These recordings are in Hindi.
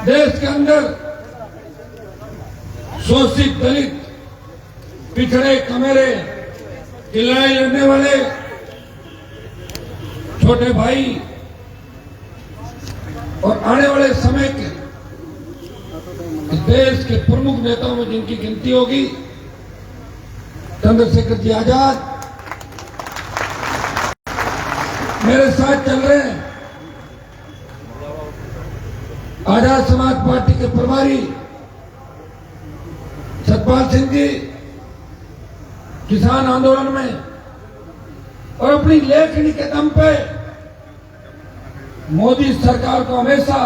देश के अंदर शोषित दलित पिछड़े कमेरे की लड़ाई लड़ने वाले छोटे भाई और आने वाले समय के देश के प्रमुख नेताओं में जिनकी गिनती होगी, चंद्रशेखर जी आजाद मेरे साथ चल रहे हैं। आजाद समाज पार्टी के प्रभारी सतपाल सिंह जी किसान आंदोलन में और अपनी लेखनी के दम पे मोदी सरकार को हमेशा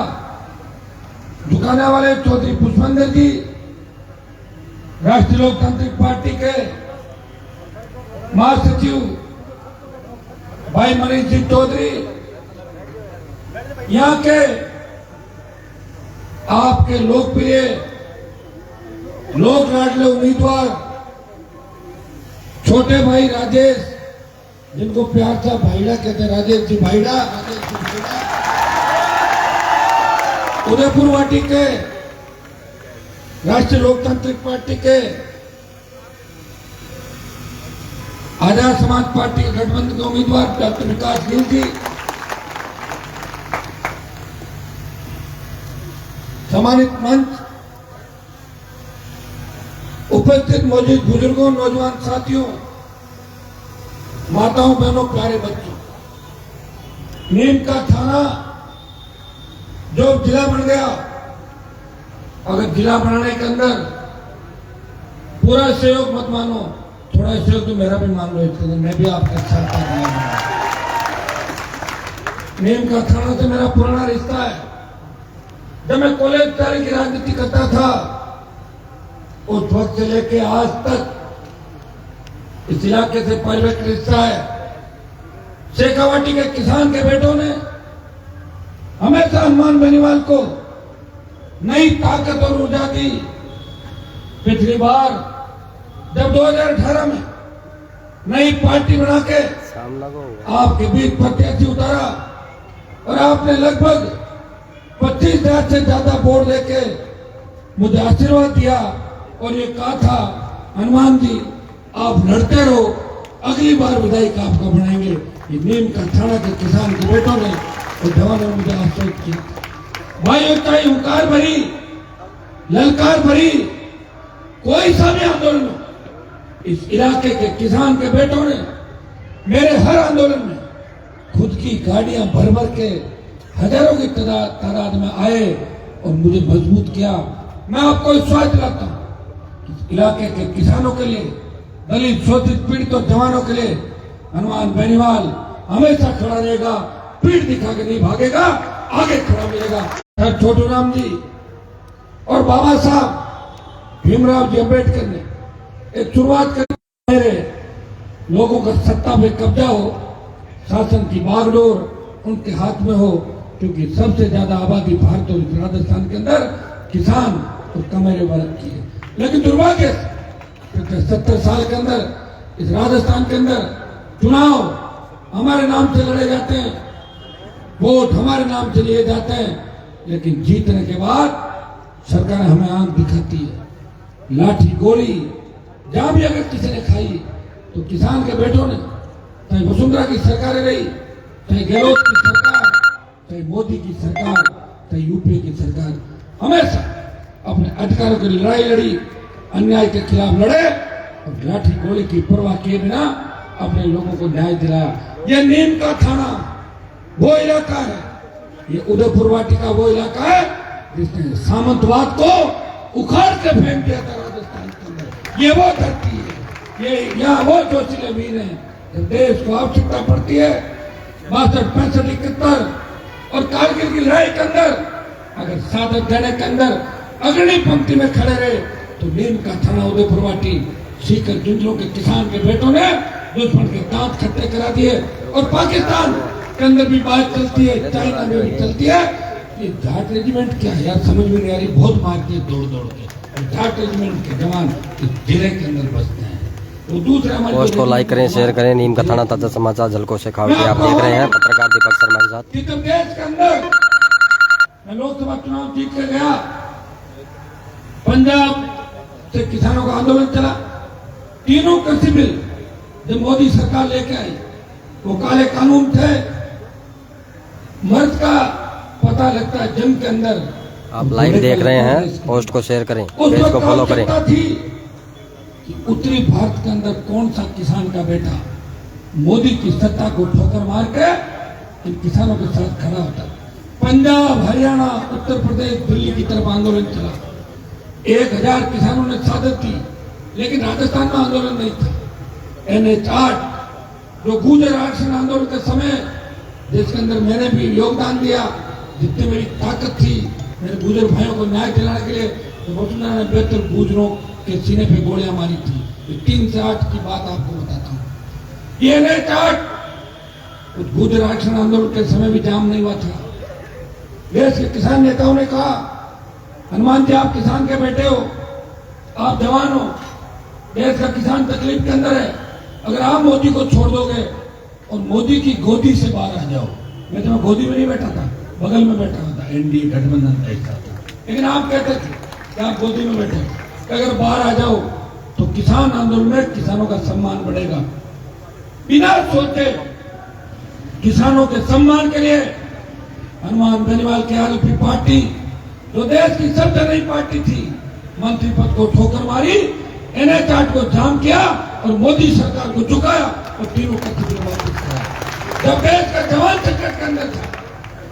झुकाने वाले चौधरी पुष्पेंद्र जी, राष्ट्रीय लोकतांत्रिक पार्टी के महासचिव भाई मनीष सिंह चौधरी, यहां के आपके लोकप्रिय लोक लाडले उम्मीदवार छोटे भाई राजेश, जिनको प्यार से भाईड़ा कहते हैं, राजेश जी भाईड़ा, उदयपुर वाटी के राष्ट्रीय लोकतांत्रिक पार्टी के आजाद समाज पार्टी के गठबंधन के उम्मीदवार डॉक्टर विकास गिल जी, सम्मानित मंच, उपस्थित मौजूद बुजुर्गों, नौजवान साथियों, माताओं, बहनों, प्यारे बच्चों, नीम का थाना जो जिला बन गया, अगर जिला बनाने के अंदर पूरा सहयोग मत मानो, थोड़ा सहयोग तो मेरा भी मान लो, इसके अंदर मैं भी आपके साथ नीम का थाना से मेरा पुराना रिश्ता है। जब मैं कॉलेज स्तर की राजनीति करता था, उस वक्त से लेके आज तक इस इलाके से परफेक्ट रिश्ता है। शेखावाटी के किसान के बेटों ने हमेशा हनुमान बेनीवाल को नई ताकत और ऊर्जा दी। पिछली बार जब 2018 में नई पार्टी बना के आपके बीच प्रत्याशी उतारा और आपने लगभग 25,000 से ज्यादा वोट देके मुझे आशीर्वाद दिया और ये कहा था, हनुमान जी आप लड़ते रहो, अगली बार विधायक आपका बनाएंगे। ये नीम का थाना के किसान के बेटों ने और जवानों ने मुझे आश्वस्त किया। भाइयों, चाहे हुंकार भरी, ललकार भरी कोई सा भी आंदोलन हो, इस इलाके के किसान के बेटों ने मेरे हर आंदोलन में खुद की गाड़ियां भर भर के हजारों की तादाद में आए और मुझे मजबूत किया। मैं आपको विश्वास दिलाता हूं, इलाके के किसानों के लिए, दलित, शोषित, पीड़ित और जवानों के लिए हनुमान बेनीवाल हमेशा खड़ा रहेगा, पीठ दिखा के नहीं भागेगा, आगे खड़ा मिलेगा। सर छोटू राम जी और बाबा साहब भीमराव जी अम्बेडकर ने एक शुरुआत कर, मेरे लोगों का सत्ता में कब्जा हो, शासन की बागडोर उनके हाथ में हो, क्योंकि सबसे ज्यादा आबादी भारत और राजस्थान के अंदर किसान और कमेरे वर्ग की है। लेकिन दुर्भाग्य से 70 साल के अंदर इस राजस्थान के अंदर चुनाव हमारे नाम से लड़े जाते हैं, वोट हमारे नाम से लिए जाते हैं, लेकिन जीतने के बाद सरकार हमें आंख दिखाती है। लाठी गोली जहां भी अगर किसी ने खाई तो किसान के बेटों ने, चाहे वसुंधरा की सरकारें रही, चाहे गहलोत की सरकार, चाहे मोदी की सरकार, चाहे यूपी की सरकार, हमेशा अपने अधिकारों की लड़ाई लड़ी, अन्याय के खिलाफ लड़े और लाठी गोली की परवाह किए बिना अपने लोगों को न्याय दिलाया। ये नीम का थाना वो इलाका है, ये उदयपुर वाटी का वो इलाका है जिसने सामंतवाद को उखाड़ के फेंक दिया था राजस्थान के अंदर। ये वो धरती है, ये यहाँ वो जोशीले वीर हैं। जब देश को आवश्यकता पड़ती है 62, 65, 71 और कारगिल की लड़ाई के अंदर अगर साधक देने के अंदर अग्रणी पंक्ति में खड़े रहे, तो नीम का थाना उदयपुर वाटी सीकर जुंजलों के किसान के बेटों ने दुश्मन के दांत खट्टे करा दिए। और पाकिस्तान के अंदर भी बात चलती है, चाइना में भी चलती है। ये जाट रेजिमेंट क्या है यार, समझ में नहीं आ रही, बहुत मारती है दौड़ दौड़ के। जाट रेजिमेंट के जवान इस जिले के अंदर बसते हैं। तो दूसरा पोस्ट को लाइक करें, शेयर करें। नीम का थाना ताजा समाचार झलको शेखावटी आप देख रहे हैं, पत्रकार दीपक शर्मा के साथ। देश के अंदर मैं लोकसभा चुनाव जीत के गया, पंजाब से किसानों का आंदोलन चला। तीनों कृषि बिल जब मोदी सरकार लेके आई, वो काले कानून थे। मर्द का पता लगता है जंग के अंदर। आप लाइव देख रहे हैं, पोस्ट को शेयर करें, पेज को फॉलो करें। थी कि उत्तरी भारत के अंदर कौन सा किसान का बेटा मोदी की सत्ता को ठोकर मार के इन किसानों के साथ खड़ा होता। पंजाब, हरियाणा, उत्तर प्रदेश, दिल्ली की तरफ आंदोलन चला। 1000 किसानों ने शहादत दी, लेकिन राजस्थान में आंदोलन नहीं था। NH8 जो गुर्जर आरक्षण आंदोलन के समय, जिसके अंदर मैंने भी योगदान दिया, जितनी मेरी ताकत थी, मेरे गुर्जर भाइयों को न्याय दिलाने के लिए, तो वसुंधरा ने बेहतर गुर्जरों के सीने पे गोलियां मारी थी। 3 से 8 की बात आपको बताता हूँ। ये NH8 उस गुर्जर आरक्षण आंदोलन के समय भी जाम नहीं हुआ था। देश के किसान नेताओं ने कहा, हनुमान जी आप किसान के बेटे हो, आप जवान हो, देश का किसान तकलीफ के अंदर है। अगर आप मोदी को छोड़ दोगे और मोदी की गोदी से बाहर आ जाओ, मैं तो गोदी में नहीं बैठा था, बगल में बैठा हुआ था, एनडीए गठबंधन देखता था, लेकिन आप कहते थे कि आप गोदी में बैठे, अगर बाहर आ जाओ तो किसान आंदोलन में किसानों का सम्मान बढ़ेगा। बिना सोचे किसानों के सम्मान के लिए हनुमान बेनीवाल की आरएलपी पार्टी, जो देश की सबसे नई पार्टी थी, मंत्री पद को ठोकर मारी, NH8 को जाम किया और मोदी सरकार को झुकाया और तीनों का वापस किया। जब देश का जवान संकट के अंदर था,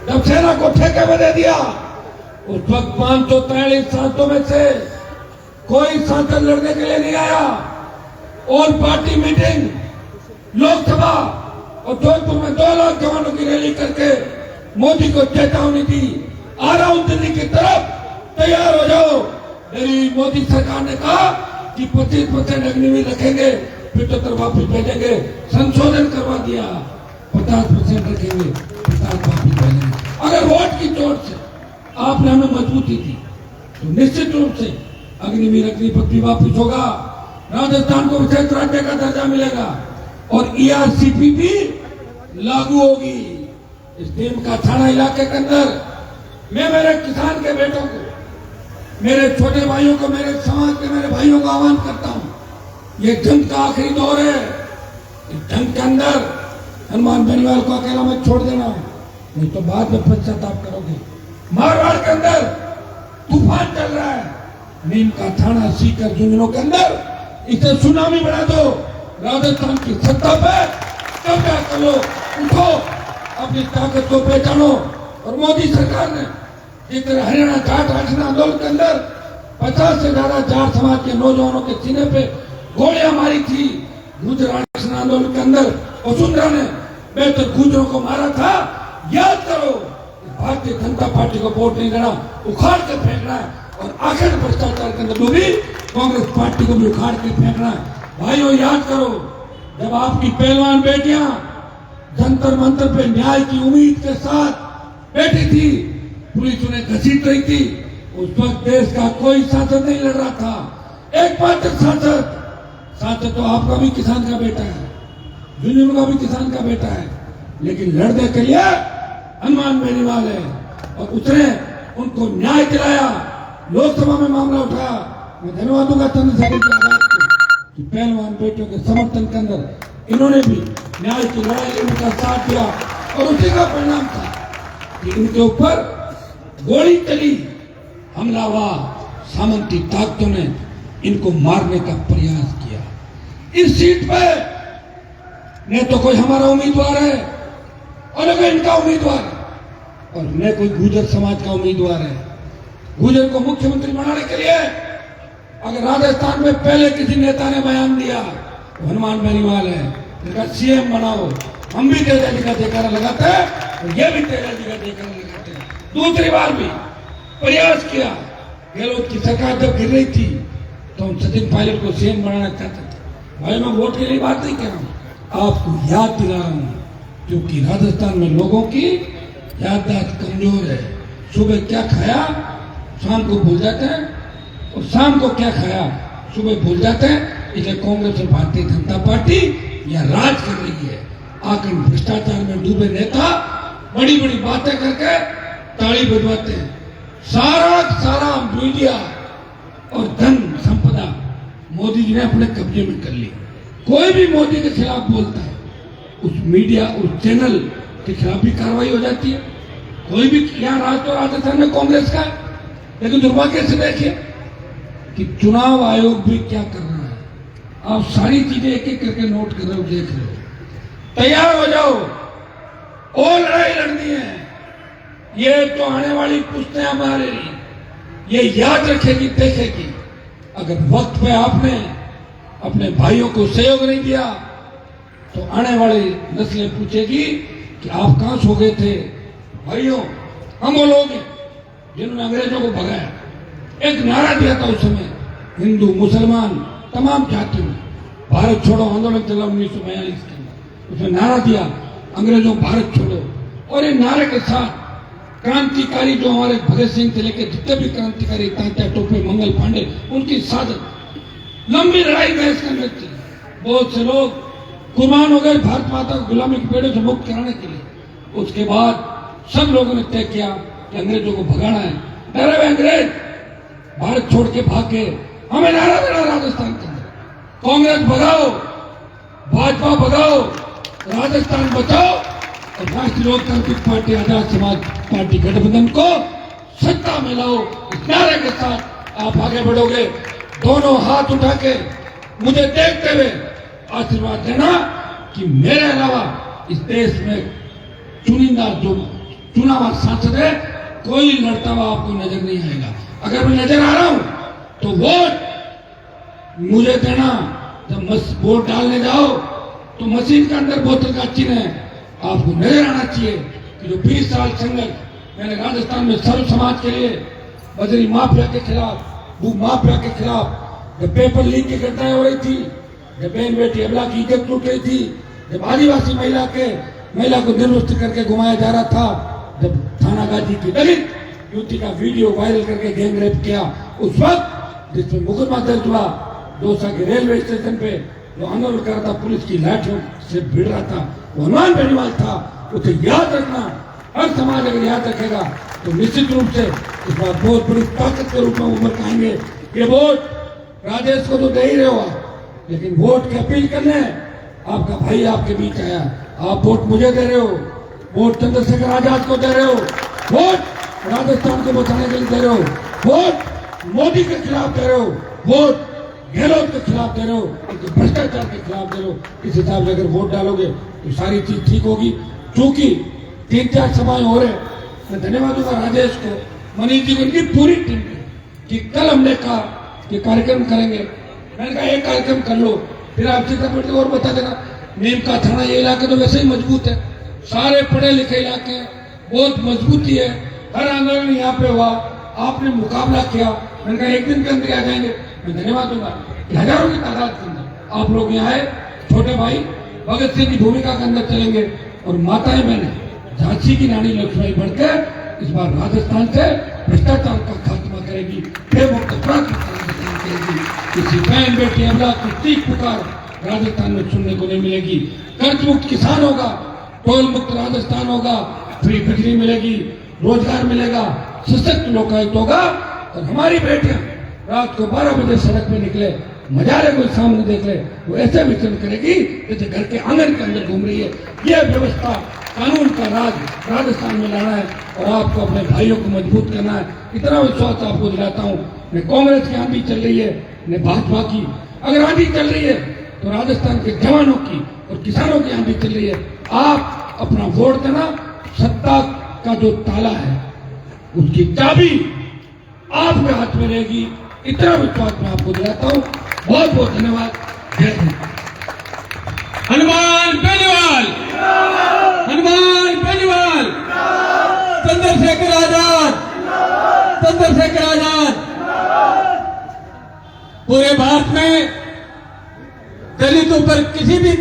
जब सेना को ठेके में दे दिया, उस वक्त 543 सांसदों में से कोई सांसद लड़ने के लिए नहीं आया। ऑल पार्टी मीटिंग, लोकसभा और जोधपुर में 2 लाख जवानों की रैली करके मोदी को चेतावनी दी, आ रहा हूं दिल्ली की तरफ, तैयार हो जाओ। मेरी मोदी सरकार ने कहा कि 25% अग्निवीर रखेंगे, 75 वापिस भेजेंगे, संशोधन करवा दिया, 50% रखेंगे, 50 वापिस भेजेंगे। अगर वोट की चोट से आपने हमें मजबूती दी तो निश्चित रूप से अग्निवीर अग्निपथ भी वापिस होगा, राजस्थान को विशेष राज्य का दर्जा मिलेगा और ERCP भी लागू होगी। इस नीम का थाना इलाके के अंदर मैं मेरे किसान के बेटों को, मेरे छोटे भाइयों को, मेरे समाज के मेरे भाइयों को आह्वान करता हूं, ये जंग का आखिरी दौर है। इस जंग के अंदर हनुमान बेनीवाल को अकेला मत छोड़ देना, नहीं तो बाद में पश्चाताप करोगे। मारवाड़ के अंदर तूफान चल रहा है, नीम का थाना, सीकर, झुंझुनों के अंदर इसे सुनामी बना दो। राजस्थान की सत्ता पे कब्जा करो, उठो, अपनी ताकत को पहचानो। और मोदी सरकार ने जिस तरह हरियाणा जाट आरक्षण आंदोलन के अंदर 50 से ज्यादा जाट समाज के नौजवानों के सीने पे गोलियां मारी थी, गुर्जर आरक्षण आंदोलन के अंदर वसुंधरा ने बेहतर गुर्जरों को मारा था, याद करो। भारतीय जनता पार्टी को वोट नहीं देना, उखाड़ के फेंकना है और आखिर भ्रष्टाचार के अंदर डूबी कांग्रेस पार्टी को भी उखाड़ के फेंकना है। भाइयों याद करो, जब आपकी पहलवान बेटियां जंतर मंतर पे न्याय की उम्मीद के साथ बैठी थी, पुलिस उन्हें घसीट रही थी, उस वक्त देश का कोई सांसद नहीं लड़ रहा था। एकमात्र सांसद तो आपका भी किसान का बेटा है, झुंझुनू का भी किसान का बेटा है, लेकिन लड़ने के लिए हनुमान बेनीवाल है और उतरे, उनको न्याय दिलाया, लोकसभा में मामला उठाया। मैं धन्यवाद दूंगा चंद्रशेखर जी आजाद को कि पहलवान बेटियों के समर्थन के अंदर इन्होंने भी न्याय की लड़ाई लड़ने का साथ दिया और उसी का परिणाम था कि इनके ऊपर गोली चली, हमला हुआ, सामंती ताकतों ने इनको मारने का प्रयास किया। इस सीट पे न तो कोई हमारा उम्मीदवार है और न कोई इनका उम्मीदवार है और न कोई गुर्जर समाज का उम्मीदवार है। गुर्जर को मुख्यमंत्री बनाने के लिए अगर राजस्थान में पहले किसी नेता ने बयान दिया तो हनुमान बेनीवाल है, इनका CM बनाओ। हम भी तेजा जी का जयकारा लगाते हैं और ये भी तेजा जी का जयकारा लगाते हैं। दूसरी बार भी प्रयास किया, गहलोत की सरकार जब गिर रही थी तो हम सचिन पायलट को CM बनाना चाहते थे। भाई मैं वोट के लिए बात नहीं कर रहा हूँ, आपको याद दिला रहा हूँ, क्योंकि राजस्थान में लोगों की याददाश्त कमजोर है। सुबह क्या खाया शाम को भूल जाते हैं और शाम को क्या खाया सुबह भूल जाते हैं। इसलिए कांग्रेस और भारतीय जनता पार्टी यह राज कर रही है। आकर भ्रष्टाचार में डूबे नेता बड़ी बड़ी बातें करके ताली बजवाते हैं। सारा सारा मीडिया और धन संपदा मोदी जी ने अपने कब्जे में कर ली। कोई भी मोदी के खिलाफ बोलता है, उस मीडिया उस चैनल के खिलाफ भी कार्रवाई हो जाती है। कोई भी यहाँ राजस्थान में कांग्रेस का है, लेकिन दुर्भाग्य से देखिए कि चुनाव आयोग भी क्या कर रहा है। आप सारी चीजें एक एक करके नोट कर रहे हो, देख रहे हो। तैयार हो जाओ, और लड़ाई लड़नी है। ये तो आने वाली पुश्तें हमारे लिए ये याद रखेगी, देखेगी। अगर वक्त पे आपने अपने भाइयों को सहयोग नहीं दिया तो आने वाली नस्लें पूछेगी कि आप कहां सो गए थे। भाइयों, हम वो लोग हैं जिन्होंने अंग्रेजों को भगाया। एक नारा दिया था उस समय, हिंदू मुसलमान तमाम जातियों ने भारत छोड़ो आंदोलन चला 1942 के अंदर। उसमें नारा दिया, अंग्रेजों भारत छोड़ो। और ये नारे के साथ क्रांतिकारी जो हमारे भगत सिंह से लेकर जितने भी क्रांतिकारी, तात्या टोपे, मंगल पांडे, उनकी साधन लंबी लड़ाई बहस करने थी। बहुत से लोग कुर्बान हो गए भारत माता को गुलामी के पेड़ों से मुक्त कराने के लिए। उसके बाद सब लोगों ने तय किया कि अंग्रेजों को भगाना है। डरे हुए अंग्रेज भारत छोड़ के भागे, हमें नारा देना राजस्थान के अंदर, कांग्रेस भगाओ, भाजपा भगाओ, राजस्थान बचाओ और राष्ट्रीय लोकतांत्रिक पार्टी आजाद समाज पार्टी गठबंधन को सत्ता में लाओ। इस नारे के साथ आप आगे बढ़ोगे। दोनों हाथ उठा के मुझे देखते हुए आशीर्वाद देना कि मेरे अलावा इस देश में चुनिंदा जो चुना हुआ सांसद है, कोई लड़ता हुआ आपको नजर नहीं आएगा। अगर मैं नजर आ रहा हूं तो वोट मुझे देना। जब वोट डालने जाओ तो मशीन के अंदर बोतल का चिन्ह है, आपको नजर आना चाहिए कि जो 20 साल संघर्ष मैंने राजस्थान में सर्व समाज के लिए, बजरी माफिया के खिलाफ, भू माफिया के खिलाफ, जब पेपर लीक की घटनाएं हो रही थी, जब बहन बेटी अबला की इज्जत टूट रही थी, जब आदिवासी महिला को निर्वस्त्र करके घुमाया जा रहा था, जब थाना गाजी की दलित युवती का वीडियो वायरल करके गैंग रेप किया, उस वक्त जिसमें मुकदमा दर्ज हुआ, दौसा के रेलवे स्टेशन पे जो आंदोलन कर रहा था, पुलिस की लाठियों से भिड़ रहा था, वो हनुमान बेनीवाल था। उसे याद रखना, हर समाज अगर याद रखेगा तो निश्चित रूप से इस बार बहुत बड़ी ताकत के रूप में उभर के आएंगे। ये वोट राजेश को तो दे ही रहे हो, लेकिन वोट की अपील करने आपका भाई आपके बीच आया। आप वोट मुझे दे रहे हो, वोट चंद्रशेखर आजाद को दे रहे हो, वोट राजस्थान को बचाने के लिए दे रहे हो, वोट मोदी के खिलाफ दे रहे हो, वोट गहलोत के खिलाफ दे रहे हो, भ्रष्टाचार के खिलाफ दे रहे हो। इस हिसाब से अगर वोट डालोगे तो सारी चीज ठीक होगी। क्योंकि 3-4 सभाएं हो रहे, मैं धन्यवाद दूंगा राजेश को, मनीष जी को, इनकी पूरी टीम को कि कल हमने कहा कि कार्यक्रम करेंगे। मैंने कहा एक कार्यक्रम कर लो, फिर आप सीतापुर और बता देना। नीम का थाना ये इलाका तो वैसे ही मजबूत है, सारे पढ़े लिखे इलाके, बहुत मजबूती है। हर आंदोलन यहाँ पे हुआ, आपने मुकाबला किया। मैंने कहा एक दिन के अंदर आ जाएंगे। मैं धन्यवाद दूंगा कि हजारों की तादाद के अंदर आप लोग यहाँ आए। छोटे भाई भगत सिंह की भूमिका के अंदर चलेंगे और माताएं बहनें झांसी की रानी लक्ष्मीबाई बढ़कर इस बार राजस्थान से भ्रष्टाचार का खात्मा करेगी, बेमुक्त अपराध का खात्मा करेगी। किसी बहन बेटी अबला की चीख पुकार राजस्थान में सुनने को नहीं मिलेगी। कर्ज मुक्त किसान होगा, टोल मुक्त राजस्थान होगा, फ्री बिजली मिलेगी, रोजगार मिलेगा, सशक्त लोकायुक्त होगा और हमारी बेटियां रात को 12 बजे सड़क पे निकले, मजारे कोई सामने देख ले, वो ऐसे विचरण करेगी जैसे घर के आंगन के अंदर घूम रही है। यह व्यवस्था, कानून का राज राजस्थान में लाना है और आपको अपने भाइयों को मजबूत करना है। इतना विश्वास आपको दिलाता हूँ। न कांग्रेस की आंधी चल रही है, न भाजपा की। अगर आंधी चल रही है तो राजस्थान के जवानों की और किसानों की आंधी चल रही है। आप अपना वोट देना, सत्ता का जो ताला है उसकी चाबी आपके हाथ में रहेगी। इतना विश्वास मैं आपको दिलाता हूँ। बहुत बहुत धन्यवाद। जय हिंद। हनुमान बेनीवाल, हनुमान बेनीवाल, चंद्रशेखर आजाद, चंद्रशेखर आजाद। पूरे भारत में दलितों पर किसी भी